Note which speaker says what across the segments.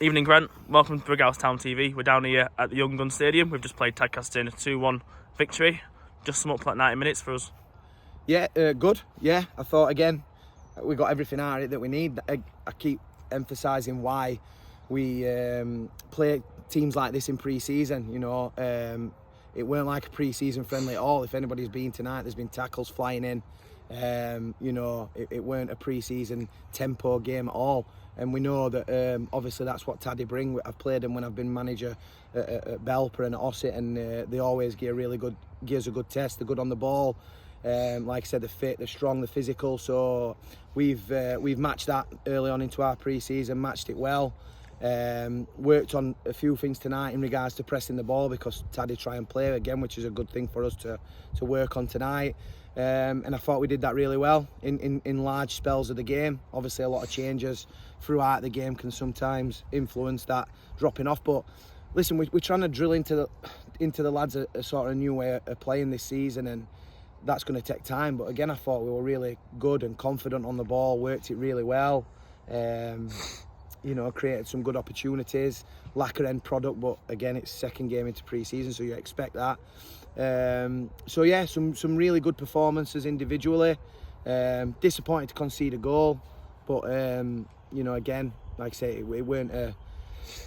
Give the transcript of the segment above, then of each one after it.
Speaker 1: Evening, Grant. Welcome to Brighouse Town TV. We're down here at the Young Gun Stadium. We've just played Tadcaster in a 2-1 victory. Just sum up like 90 minutes for us.
Speaker 2: Yeah, good. Yeah, I thought again we got everything out of it that we need. I keep emphasising why we play teams like this in pre-season. It weren't like a pre-season friendly at all. If anybody's been tonight, there's been tackles flying in. It weren't a pre-season tempo game at all. And we know that obviously that's what Taddy bring. I've played them when I've been manager at Belper and at Ossett, and they always give us a good test. They're good on the ball. Like I said, they're fit, they're strong, they're physical. So we've matched that early on into our pre-season, matched it well. Worked on a few things tonight in regards to pressing the ball, because Taddy try and play again, which is a good thing for us to work on tonight. And I thought we did that really well in large spells of the game. Obviously, a lot of changes throughout the game can sometimes influence that dropping off. But listen, we're trying to drill into the lads a sort of new way of playing this season, and that's going to take time. But again, I thought we were really good and confident on the ball, worked it really well. Created some good opportunities. Lack of end product, but again, it's second game into pre-season, so you expect that. Some really good performances individually. Disappointed to concede a goal, but again, like I say, it weren't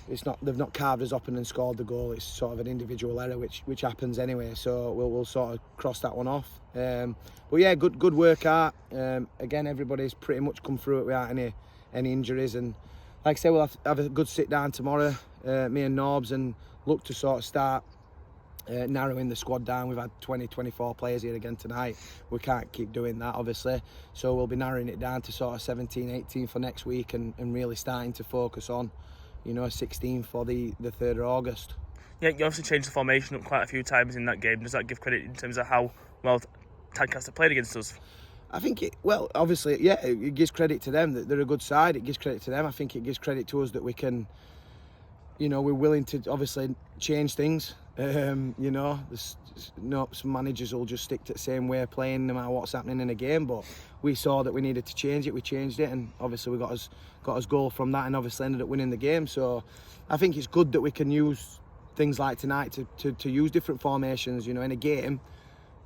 Speaker 2: they've not carved us up and then scored the goal. It's sort of an individual error, which happens anyway. So we'll sort of cross that one off. But yeah, good workout. Again, everybody's pretty much come through it without any injuries, and like I say, we'll have a good sit down tomorrow, me and Norbs, and look to sort of start narrowing the squad down. We've had 24 players here again tonight. We can't keep doing that, obviously, so we'll be narrowing it down to sort of 17, 18 for next week, and really starting to focus on 16 for the 3rd of August.
Speaker 1: Yeah, you obviously changed the formation up quite a few times in that game. Does that give credit in terms of how well Tadcaster played against us?
Speaker 2: I think obviously, it gives credit to them that they're a good side. It gives credit to them. I think it gives credit to us that we can, we're willing to obviously change things. Some managers will just stick to the same way of playing no matter what's happening in a game. But we saw that we needed to change it. We changed it, and obviously we got us goal from that, and obviously ended up winning the game. So I think it's good that we can use things like tonight to use different formations. In a game.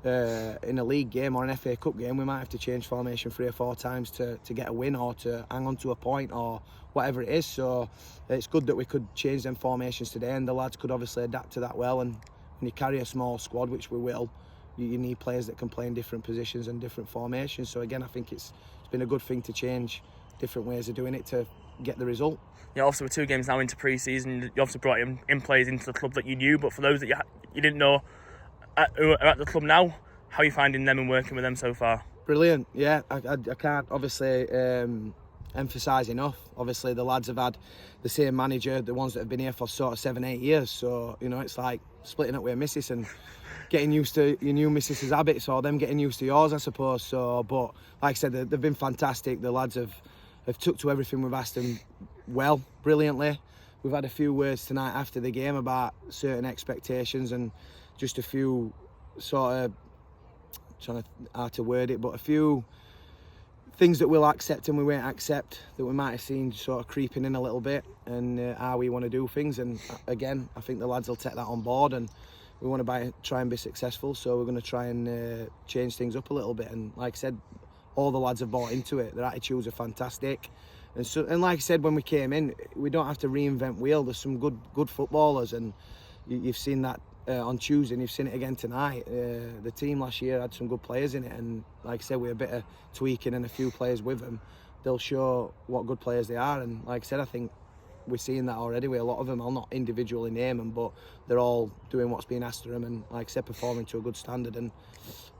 Speaker 2: In a league game or an FA Cup game, we might have to change formation 3 or 4 times to get a win, or to hang on to a point, or whatever it is. So it's good that we could change them formations today, and the lads could obviously adapt to that well. And when you carry a small squad, which we will, you need players that can play in different positions and different formations. So again, I think it's been a good thing to change different ways of doing it to get the result.
Speaker 1: Yeah, obviously we're 2 games now into pre-season. You obviously brought in players into the club that you knew, but for those that you didn't know who are at the club now, how are you finding them and working with them so far?
Speaker 2: Brilliant. Yeah, I can't obviously emphasise enough. Obviously the lads have had the same manager, the ones that have been here for sort of 7-8 years, so it's like splitting up with a missus and getting used to your new missus's habits, or them getting used to yours, I suppose. So, but like I said, they've been fantastic. The lads have took to everything we've asked them brilliantly. We've had a few words tonight after the game about certain expectations, and just a few sort of, trying to word it, but a few things that we'll accept and we won't accept, that we might have seen sort of creeping in a little bit, and how we want to do things. And again, I think the lads will take that on board, and we want to try and be successful, so we're going to try and change things up a little bit. And like I said, all the lads have bought into it. Their attitudes are fantastic, and like I said, when we came in, we don't have to reinvent wheel. There's some good footballers, and you've seen that on Tuesday, and you've seen it again tonight. The team last year had some good players in it, and like I said, with a bit of tweaking and a few players with them, they'll show what good players they are. And like I said, I think we're seeing that already with a lot of them. I'll not individually name them, but they're all doing what's being asked of them, and like I said, performing to a good standard. And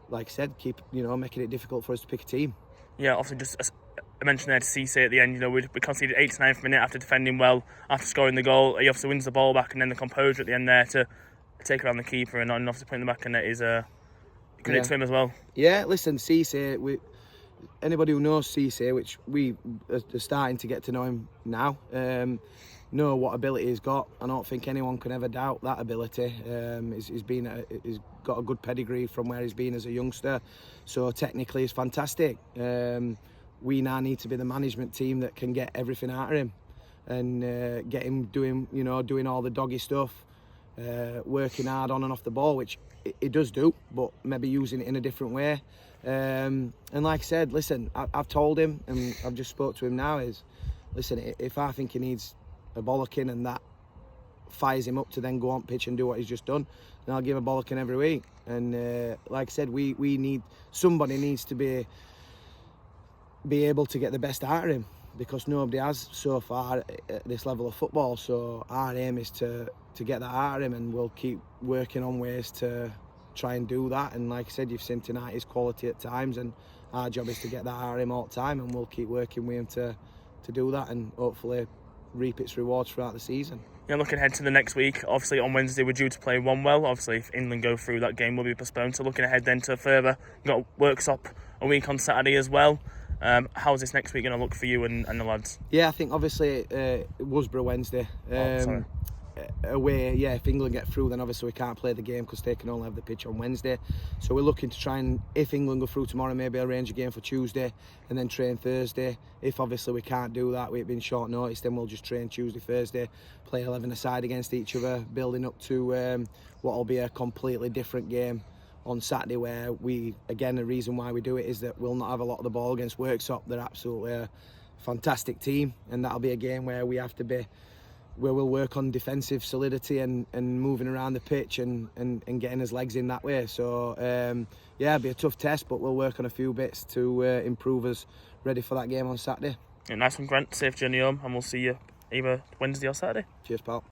Speaker 2: like I said, keep making it difficult for us to pick a team.
Speaker 1: Yeah, obviously just I mentioned there to Cisse at the end, we conceded 8th to 9th minute after defending well, after scoring the goal. He obviously wins the ball back, and then the composure at the end there to take around the keeper, and obviously putting the back in net is credit to him as well.
Speaker 2: Yeah, listen, Cisse, anybody who knows Cisse, which we are starting to get to know him now, know what ability he's got. I don't think anyone can ever doubt that ability. He's got a good pedigree from where he's been as a youngster, so technically he's fantastic. We now need to be the management team that can get everything out of him. and get him doing all the doggy stuff, working hard on and off the ball, which it does do, but maybe using it in a different way. And like I said, listen, I've told him, and I've just spoke to him now, is, listen, if I think he needs a bollocking and that fires him up to then go on pitch and do what he's just done, then I'll give him a bollocking every week. And like I said, somebody needs to be able to get the best out of him, because nobody has so far at this level of football. So our aim is to get that out of him, and we'll keep working on ways to try and do that. And like I said, you've seen tonight his quality at times, and our job is to get that out of him all the time, and we'll keep working with him to do that, and hopefully reap its rewards throughout the season.
Speaker 1: Yeah, looking ahead to the next week, obviously on Wednesday we're due to play One-Well. Obviously if England go through, that game will be postponed. So looking ahead then to further, we've got Worksop a week on Saturday as well. How's this next week going to look for you and the lads?
Speaker 2: Yeah, I think obviously Worsborough Wednesday. Away, yeah, if England get through, then obviously we can't play the game because they can only have the pitch on Wednesday. So we're looking to try and, if England go through tomorrow, maybe arrange a game for Tuesday and then train Thursday. If obviously we can't do that, we've been short notice, then we'll just train Tuesday, Thursday, play 11 aside against each other, building up to what will be a completely different game on Saturday, where again, the reason why we do it is that we'll not have a lot of the ball against Worksop. They're absolutely a fantastic team, and that'll be a game where we'll work on defensive solidity and moving around the pitch and getting his legs in that way. So yeah, it'll be a tough test, but we'll work on a few bits to improve us ready for that game on Saturday.
Speaker 1: Yeah, nice one, Grant. Safe journey home, and we'll see you either Wednesday or Saturday.
Speaker 2: Cheers, pal.